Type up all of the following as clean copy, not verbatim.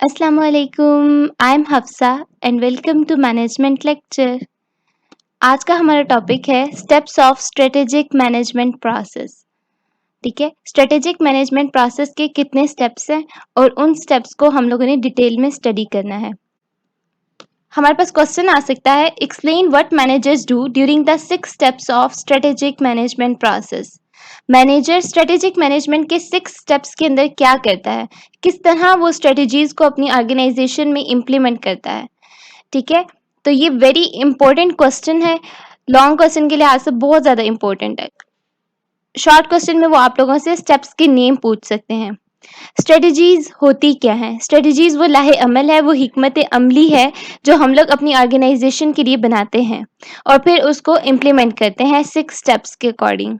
अस्सलामुअलैकुम, I am Hafsa and welcome to management lecture. आज का हमारा टॉपिक है steps of strategic management process. ठीक है, स्ट्रेटेजिक मैनेजमेंट प्रोसेस के कितने स्टेप्स हैं और उन स्टेप्स को हम लोगों ने डिटेल में स्टडी करना है। हमारे पास क्वेश्चन आ सकता है, explain what managers do during the 6 steps of strategic management process. Manager strategic management के 6 स्टेप्स के अंदर क्या करता है, किस तरह वो स्ट्रेटेजीज को अपनी ऑर्गेनाइजेशन में इम्प्लीमेंट करता है। ठीक है, तो ये वेरी इंपॉर्टेंट क्वेश्चन है, लॉन्ग क्वेश्चन के लिहाज से बहुत ज़्यादा इंपॉर्टेंट है। शॉर्ट क्वेश्चन में वो आप लोगों से स्टेप्स के नेम पूछ सकते हैं। स्ट्रेटजीज होती क्या है? स्ट्रेटजीज वो लाहे अमल है, वो हिकमत अमली है जो हम लोग अपनी ऑर्गेनाइजेशन के लिए बनाते हैं और फिर उसको इम्प्लीमेंट करते हैं 6 स्टेप्स के according.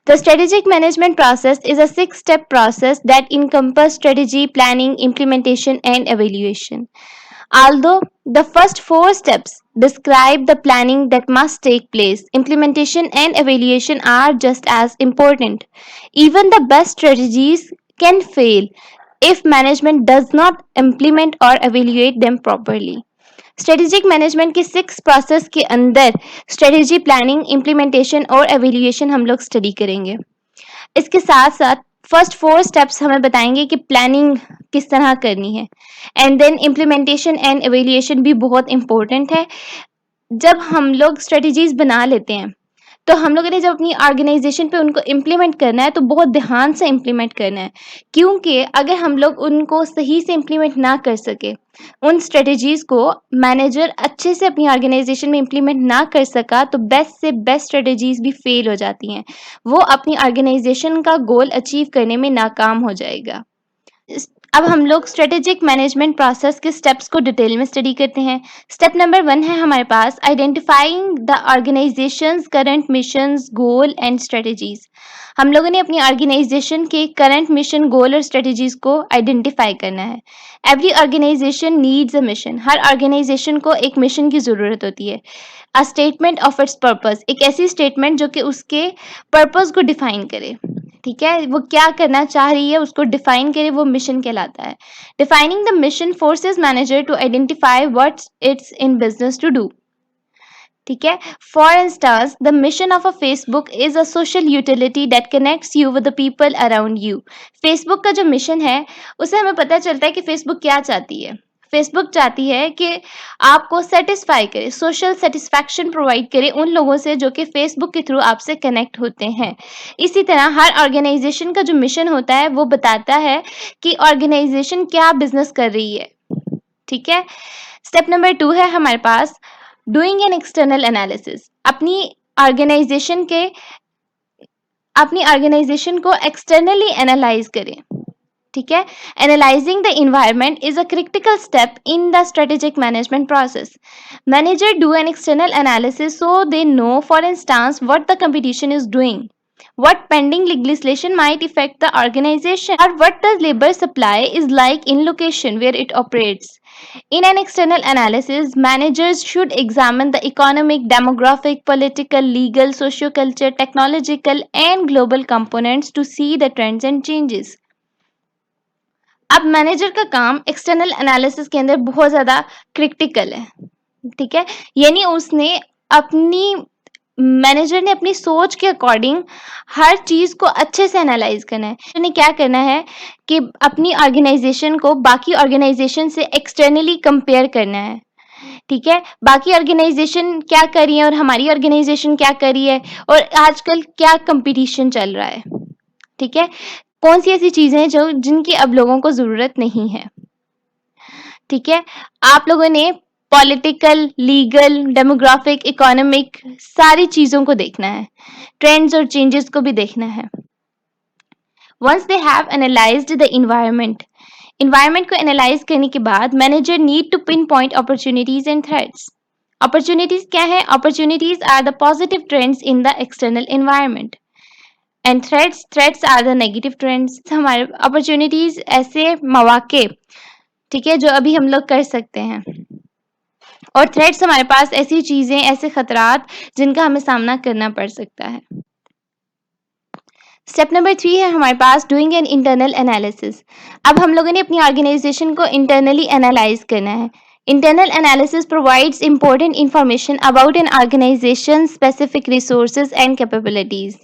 The strategic management process is a 6-step process that encompasses strategy, planning, implementation, and evaluation. Although the first 4 steps describe the planning that must take place, implementation and evaluation are just as important. Even the best strategies can fail if management does not implement or evaluate them properly. Strategic management के 6 process के अंदर strategy, planning, implementation और evaluation हम लोग study करेंगे। इसके साथ साथ फर्स्ट 4 स्टेप्स हमें बताएंगे कि प्लानिंग किस तरह करनी है, and then implementation and evaluation भी बहुत इंपॉर्टेंट है। जब हम लोग स्ट्रेटेजीज बना लेते हैं तो हम लोगों ने जब अपनी ऑर्गेनाइजेशन पे उनको इम्प्लीमेंट करना है तो बहुत ध्यान से इम्प्लीमेंट करना है, क्योंकि अगर हम लोग उनको सही से इम्प्लीमेंट ना कर सके, उन स्ट्रेटेजीज को मैनेजर अच्छे से अपनी ऑर्गेनाइजेशन में इम्प्लीमेंट ना कर सका तो बेस्ट से बेस्ट स्ट्रेटेजीज भी फेल हो जाती हैं, वो अपनी ऑर्गेनाइजेशन का गोल अचीव करने में नाकाम हो जाएगा। अब हम लोग स्ट्रेटेजिक मैनेजमेंट प्रोसेस के स्टेप्स को डिटेल में स्टडी करते हैं। स्टेप नंबर 1 है हमारे पास identifying the organisation's current missions, goal and strategies. हम लोगों ने अपनी ऑर्गेनाइजेशन के करंट मिशन, गोल और स्ट्रेटेजीज को आइडेंटिफाई करना है। Every organisation needs a mission. हर ऑर्गेनाइजेशन को एक मिशन की ज़रूरत होती है। A statement of its purpose, एक ऐसी स्टेटमेंट जो कि उसके पर्पस को डिफाइन करे। ठीक है, वो क्या करना चाह रही है उसको डिफाइन करे, वो मिशन कहलाता है। Defining the mission forces manager to identify what it's in business to do. ठीक है, for instance the mission of a Facebook is a social utility that connects you with the people around you. Facebook का जो mission है उससे हमें पता चलता है कि फेसबुक क्या चाहती है। फेसबुक चाहती है कि आपको सेटिस्फाई करे, सोशल सेटिस्फैक्शन प्रोवाइड करे उन लोगों से जो कि फेसबुक के थ्रू आपसे कनेक्ट होते हैं। इसी तरह हर ऑर्गेनाइजेशन का जो मिशन होता है वो बताता है कि ऑर्गेनाइजेशन क्या बिजनेस कर रही है। ठीक है, स्टेप नंबर 2 है हमारे पास डूइंग एन एक्सटर्नल एनालिसिस। अपनी ऑर्गेनाइजेशन को एक्सटर्नली एनालाइज करें। ठीक है, analysing the environment is a critical step in the strategic management process. Manager do an external analysis so they know, for instance, what the competition is doing, what pending legislation might affect the organization, or what the labor supply is like in location where it operates. In an external analysis, managers should examine the economic, demographic, political, legal, socio-culture, technological, and global components to see the trends and changes. अब manager का काम external analysis के अंदर बहुत ज़्यादा critical है। ठीक है, यानी मैनेजर ने अपनी सोच के अकॉर्डिंग हर चीज़ को अच्छे से एनालाइज करना है। उन्हें क्या करना है कि अपनी ऑर्गेनाइजेशन को बाकी ऑर्गेनाइजेशन से एक्सटर्नली कंपेयर करना है। ठीक है, बाकी ऑर्गेनाइजेशन क्या कर रही है और हमारी ऑर्गेनाइजेशन क्या कर रही है और आजकल क्या कंपटीशन चल रहा है। ठीक है, कौन सी ऐसी चीज़ें हैं जो जिनकी अब लोगों को ज़रूरत नहीं है। ठीक है, आप लोगों ने पॉलिटिकल, लीगल, डेमोग्राफिक, इकोनॉमिक सारी चीज़ों को देखना है, ट्रेंड्स और चेंजेस को भी देखना है। Once they have analysed the environment को एनालाइज करने के बाद manager need to pinpoint opportunities and threats. Opportunities क्या है? Opportunities are the positive trends in the external environment and threats are the negative trends. हमारे opportunities ऐसे मौके, ठीक है, जो अभी हम लोग कर सकते हैं, और थ्रेट्स हमारे पास ऐसी चीजें, ऐसे खतरात जिनका हमें सामना करना पड़ सकता है। स्टेप नंबर 3 है हमारे पास डूइंग एन इंटरनल एनालिसिस। अब हम लोगों ने अपनी ऑर्गेनाइजेशन को इंटरनली एनालाइज करना है। Internal analysis provides important information about an organisation specific resources and capabilities.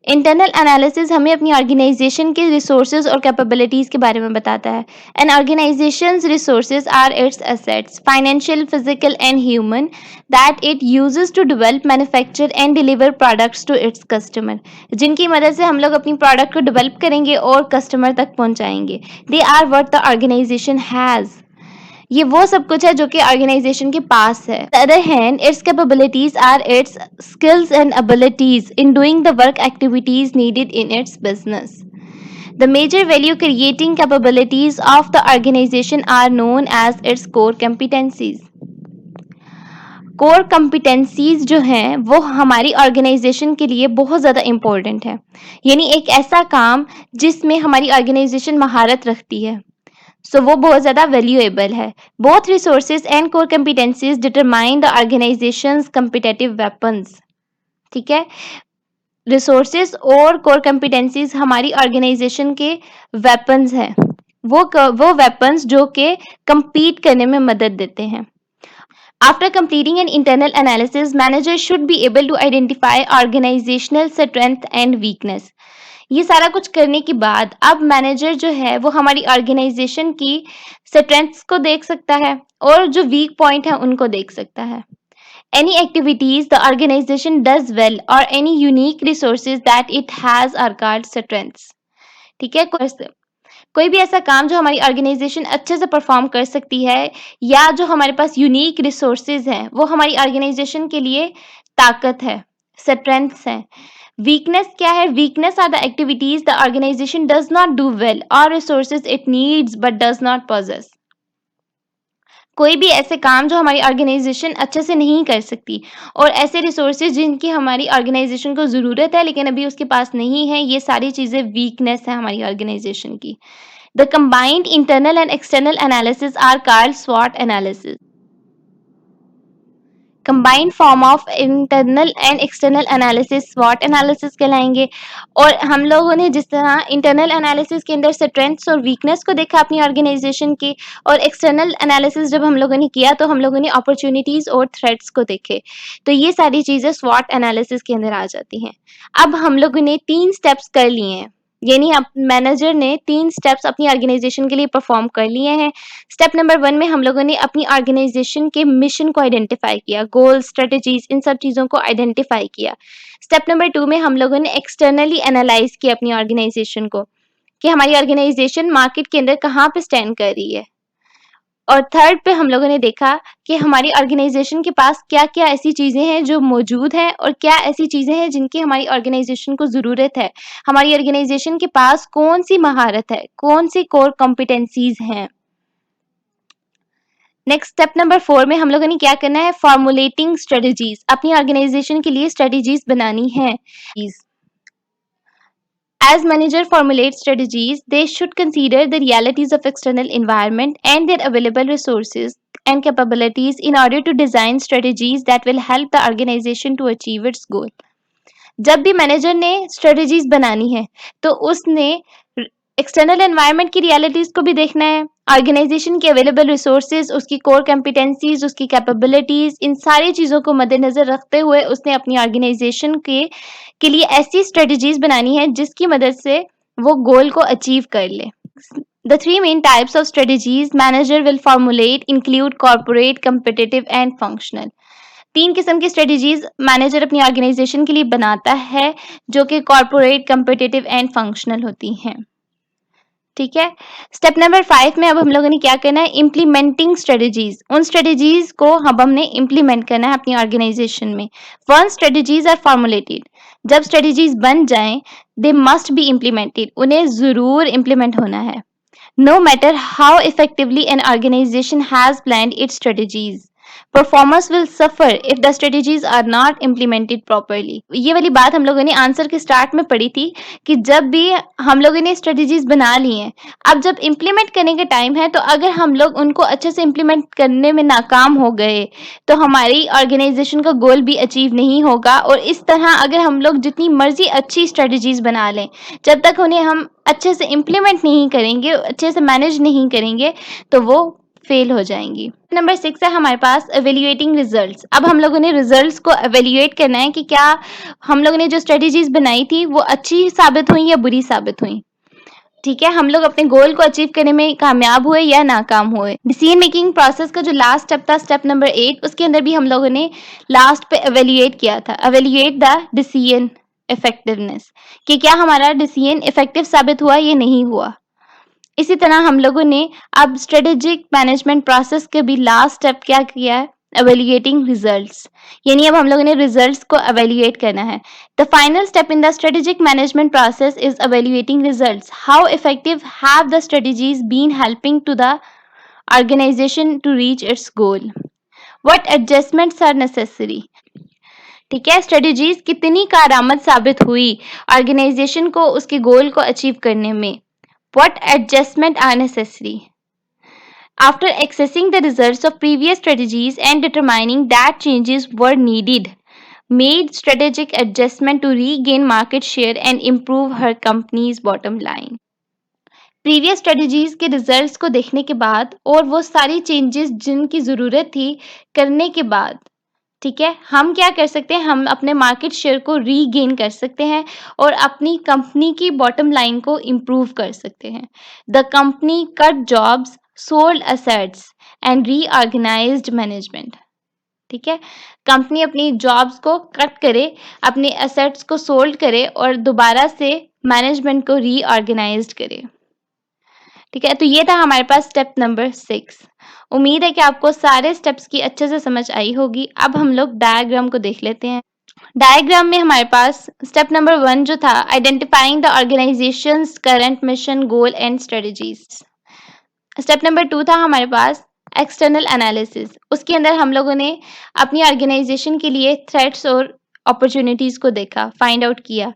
Internal analysis हमें अपनी ऑर्गेनाइजेशन के रिसोर्सेज और कैपेबिलिटीज के बारे में बताता है। An organisation's resources are its assets, financial, physical and human, that it uses to develop, manufacture and deliver products to its customer, जिनकी मदद से हम लोग अपनी प्रोडक्ट को डेवलप करेंगे और कस्टमर तक पहुंचाएंगे। They are what the organisation has. ये वो सब कुछ है जो कि ऑर्गेनाइजेशन के पास है। The other hand, its capabilities are its skills and abilities in doing the work activities needed in its business. The major value creating capabilities of the organization are known as its core competencies. Core कम्पिटेंसीज जो हैं वो हमारी organisation के लिए बहुत ज़्यादा important है, यानी एक ऐसा काम जिसमें हमारी ऑर्गेनाइजेशन महारत रखती है, सो वो बहुत ज़्यादा वैल्यूएबल है। Both resources and core कम्पिटेंसीज determine the organisations competitive weapons. ठीक है, रिसोर्सेज और कोर कम्पिटेंसीज हमारी ऑर्गेनाइजेशन के वेपन्स हैं, वो वेपन्स जो कि compete करने में मदद देते हैं। After completing an internal analysis, managers should be able to identify organizational strength and weakness. ये सारा कुछ करने के बाद अब मैनेजर जो है वो हमारी ऑर्गेनाइजेशन की स्ट्रेंथ्स को देख सकता है और जो वीक पॉइंट है उनको देख सकता है। Any activities the organization does well or any unique resources that it has are called strengths. ठीक है, कोई भी ऐसा काम जो हमारी ऑर्गेनाइजेशन अच्छे से परफॉर्म कर सकती है या जो हमारे पास यूनिक रिसोर्सेज हैं वो हमारी ऑर्गेनाइजेशन के लिए ताकत है, स्ट्रेंथ्स हैं। वीकनेस क्या है? Weakness are the activities the organisation does not do well और resources it needs but does not possess. कोई भी ऐसे काम जो हमारी ऑर्गेनाइजेशन अच्छे से नहीं कर सकती और ऐसे रिसोर्सेज जिनकी हमारी ऑर्गेनाइजेशन को ज़रूरत है लेकिन अभी उसके पास नहीं है, ये सारी चीज़ें वीकनेस है हमारी ऑर्गेनाइजेशन की। The combined internal and external analysis are called स्वॉट analysis. Combined form of internal and external analysis स्वॉट analysis कहलाएंगे। और हम लोगों ने जिस तरह इंटरनल एनालिसिस के अंदर स्ट्रेंथ्स और वीकनेस को देखा अपनी ऑर्गेनाइजेशन की, और एक्सटर्नल एनालिसिस जब हम लोगों ने किया तो हम लोगों ने अपॉर्चुनिटीज और थ्रेट्स को देखे। तो ये सारी चीज़ें स्वॉट एनालिसिस के अंदर आ जाती हैं। अब हम लोगों ने 3 स्टेप्स कर लिए हैं, यानी मैनेजर ने 3 स्टेप्स अपनी ऑर्गेनाइजेशन के लिए परफॉर्म कर लिए हैं। स्टेप नंबर 1 में हम लोगों ने अपनी ऑर्गेनाइजेशन के मिशन को आइडेंटिफाई किया, गोल, स्ट्रेटजीज, इन सब चीज़ों को आइडेंटिफाई किया। स्टेप नंबर 2 में हम लोगों ने एक्सटर्नली एनालाइज किया अपनी ऑर्गेनाइजेशन को कि हमारी ऑर्गेनाइजेशन मार्केट के अंदर कहाँ पे स्टैंड कर रही है। और थर्ड पे हम लोगों ने देखा कि हमारी ऑर्गेनाइजेशन के पास क्या-क्या ऐसी चीज़ें हैं जो मौजूद हैं और क्या ऐसी चीज़ें हैं जिनकी हमारी ऑर्गेनाइजेशन को ज़रूरत है। हमारी ऑर्गेनाइजेशन के पास कौन-सी महारत है, कौन-सी कोर कॉम्पिटेंसीज़ हैं। नेक्स्ट स्टेप नंबर 4 में हम लोगों ने क्या करना है? Formulating strategies. अपनी ऑर्गेनाइजेशन के लिए स्ट्रेटजीज बनानी है। As manager formulate strategies, they should consider the realities of external environment and their available resources and capabilities in order to design strategies that will help the organization to achieve its goal. जब भी manager ने strategies बनानी है तो उसने external environment की realities को भी देखना है, ऑर्गेनाइजेशन के अवेलेबल रिसोर्सेज, उसकी कोर कॉम्पिटेंसीज, उसकी कैपेबिलिटीज, इन सारी चीज़ों को मद्देनजर रखते हुए उसने अपनी ऑर्गेनाइजेशन के लिए ऐसी स्ट्रेटजीज बनानी है जिसकी मदद से वो गोल को अचीव कर ले। The 3 main types of strategies manager will formulate include corporate, competitive and functional. 3 किस्म की स्ट्रेटजीज मैनेजर अपनी ऑर्गेनाइजेशन के लिए बनाता है जो कि कॉर्पोरेट, कम्पिटिटिव एंड फंक्शनल होती हैं। ठीक है, स्टेप नंबर 5 में अब हम लोगों ने क्या करना है? Implementing strategies. उन स्ट्रेटजीज को अब हमने इम्प्लीमेंट करना है अपनी ऑर्गेनाइजेशन में। वंस स्ट्रेटजीज आर फॉर्मुलेटेड, जब स्ट्रेटजीज बन जाएं, दे मस्ट बी इम्प्लीमेंटेड, उन्हें जरूर इम्प्लीमेंट होना है। No matter how effectively an organisation has planned its strategies, performance will suffer if the strategies are not implemented properly. ये वाली बात हम लोगों ने आंसर के स्टार्ट में पढ़ी थी कि जब भी हम लोगों ने स्ट्रेटेजीज बना ली हैं, अब जब इम्प्लीमेंट करने का टाइम है तो अगर हम लोग उनको अच्छे से इम्प्लीमेंट करने में नाकाम हो गए तो हमारी ऑर्गेनाइजेशन का गोल भी अचीव नहीं होगा। और इस तरह अगर हम लोग जितनी मर्जी अच्छी स्ट्रेटेजीज बना लें, जब तक उन्हें हम अच्छे से इम्प्लीमेंट नहीं करेंगे, अच्छे से मैनेज नहीं करेंगे, तो वो फेल हो जाएंगी। नंबर 6 है हमारे पास एवेल्युएटिंग रिजल्ट्स। अब हम लोगों ने रिजल्ट्स को एवेल्युएट करना है कि क्या हम लोगों ने जो स्ट्रेटेजीज बनाई थी वो अच्छी साबित हुई या बुरी साबित हुई। ठीक है, हम लोग अपने गोल को अचीव करने में कामयाब हुए या नाकाम हुए। डिसीजन मेकिंग प्रोसेस का जो लास्ट स्टेप था, स्टेप नंबर 8, उसके अंदर भी हम लोगों ने लास्ट पे एवेल्युएट किया था, एवेल्युएट द डिसीजन इफेक्टिवनेस, कि क्या हमारा डिसीजन इफेक्टिव साबित हुआ या नहीं हुआ। इसी तरह हम लोगों ने अब स्ट्रेटेजिक मैनेजमेंट प्रोसेस के भी लास्ट स्टेप क्या किया है, evaluating results, यानी अब हम लोगों ने रिजल्ट्स को evaluate करना है। The final step in the strategic management process is evaluating results. How effective have the strategies been helping to the organization to reach its goal? What adjustments are necessary? ठीक है, strategies कितनी कारआमद साबित हुई organisation को उसके गोल को achieve करने में। What adjustments are necessary? After accessing the results of previous strategies and determining that changes were needed, made strategic adjustment to regain market share and improve her company's bottom line. Previous strategies के results को देखने के बाद और वो सारी changes जिनकी ज़रूरत थी करने के बाद, ठीक है, हम क्या कर सकते हैं, हम अपने मार्केट शेयर को रीगेन कर सकते हैं और अपनी कंपनी की बॉटम लाइन को इम्प्रूव कर सकते हैं। The company cut jobs, sold assets and reorganised management. ठीक है, कंपनी अपनी जॉब्स को कट करे, अपने असेट्स को सोल्ड करे और दोबारा से मैनेजमेंट को रीऑर्गेनाइज्ड करे। ठीक है, तो ये था हमारे पास स्टेप नंबर 6। उम्मीद है कि आपको सारे स्टेप्स की अच्छे से समझ आई होगी। अब हम लोग डायग्राम को देख लेते हैं। डायग्राम में हमारे पास स्टेप नंबर 1 जो था, identifying the organisation's current mission, goal and strategies. Step number 2 था हमारे पास एक्सटर्नल एनालिसिस। उसके अंदर हम लोगों ने अपनी ऑर्गेनाइजेशन के लिए थ्रेट्स और अपॉर्चुनिटीज को देखा, फाइंड आउट किया।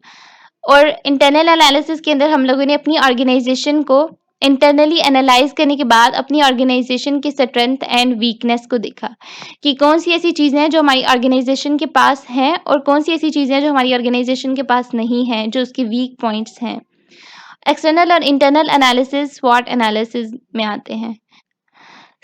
और इंटरनल एनालिसिस के अंदर हम लोगों ने अपनी ऑर्गेनाइजेशन को इंटरनली एनालाइज करने के बाद अपनी ऑर्गेनाइजेशन की स्ट्रेंथ एंड वीकनेस को देखा कि कौन सी ऐसी चीज़ें हैं जो हमारी ऑर्गेनाइजेशन के पास हैं और कौन सी ऐसी चीज़ें हैं जो हमारी ऑर्गेनाइजेशन के पास नहीं हैं, जो उसके वीक पॉइंट्स हैं। एक्सटर्नल और इंटरनल एनालिसिस स्वॉट एनालिसिस में आते हैं।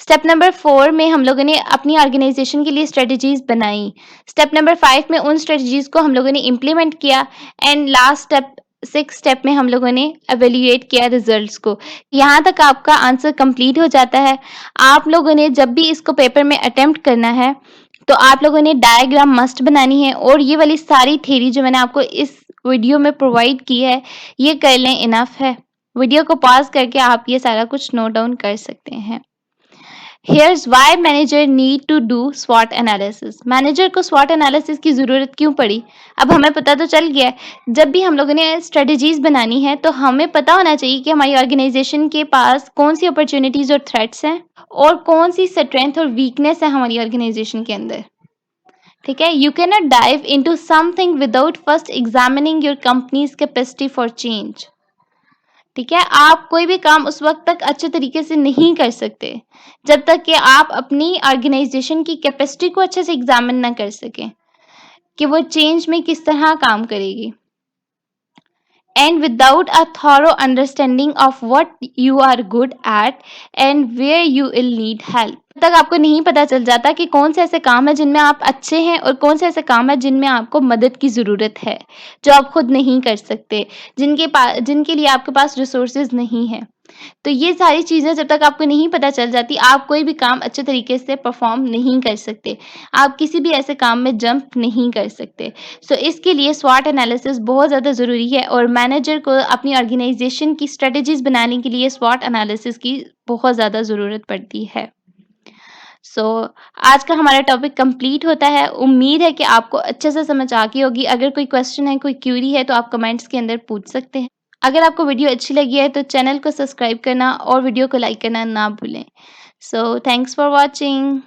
स्टेप नंबर 4 में हम लोगों ने अपनी ऑर्गेनाइजेशन के लिए स्ट्रेटजीज बनाई। स्टेप नंबर 5 में उन स्ट्रेटजीज को हम लोगों ने इम्प्लीमेंट किया एंड लास्ट स्टेप 6 स्टेप में हम लोगों ने एवेल्युएट किया रिजल्ट्स को। यहाँ तक आपका आंसर कंप्लीट हो जाता है। आप लोगों ने जब भी इसको पेपर में अटेम्प्ट करना है तो आप लोगों ने डायग्राम मस्ट बनानी है और ये वाली सारी थ्योरी जो मैंने आपको इस वीडियो में प्रोवाइड की है ये कर लें, इनफ है। वीडियो को पॉज करके आप ये सारा कुछ नोट डाउन कर सकते हैं। Here's why manager need to do SWOT analysis. Manager को SWOT analysis की ज़रूरत क्यों पड़ी? अब हमें पता तो चल गया है। जब भी हम लोगों ने स्ट्रेटजीज बनानी है तो हमें पता होना चाहिए कि हमारी ऑर्गेनाइजेशन के पास कौन सी अपॉर्चुनिटीज और थ्रेट्स हैं और कौन सी स्ट्रेंथ और वीकनेस है हमारी ऑर्गेनाइजेशन के अंदर। ठीक है, you can not dive into something without first examining your companies capacity for change. ठीक है, आप कोई भी काम उस वक्त तक अच्छे तरीके से नहीं कर सकते जब तक कि आप अपनी ऑर्गेनाइजेशन की कैपेसिटी को अच्छे से एग्जामिन ना कर सकें कि वो चेंज में किस तरह काम करेगी। And without a thorough understanding of what you are good at and where you will need help, तब तक आपको नहीं पता चल जाता कि कौन से ऐसे काम है जिनमें आप अच्छे हैं और कौन से ऐसे काम है जिनमें आपको मदद की ज़रूरत है, जो आप खुद नहीं कर सकते, जिनके लिए आपके पास रिसोर्सेज नहीं है। तो ये सारी चीज़ें जब तक आपको नहीं पता चल जाती, आप कोई भी काम अच्छे तरीके से परफॉर्म नहीं कर सकते, आप किसी भी ऐसे काम में जंप नहीं कर सकते। सो इसके लिए स्वॉट एनालिसिस बहुत ज़्यादा ज़रूरी है और मैनेजर को अपनी ऑर्गेनाइजेशन की स्ट्रेटजीज बनाने के लिए स्वॉट एनालिसिस की बहुत ज़्यादा ज़रूरत पड़ती है। आज का हमारा टॉपिक कंप्लीट होता है। उम्मीद है कि आपको अच्छे से समझ आ गई होगी। अगर कोई क्वेश्चन है, कोई क्यूरी है तो आप कमेंट्स के अंदर पूछ सकते हैं। अगर आपको वीडियो अच्छी लगी है तो चैनल को सब्सक्राइब करना और वीडियो को लाइक करना ना भूलें। Thanks for watching.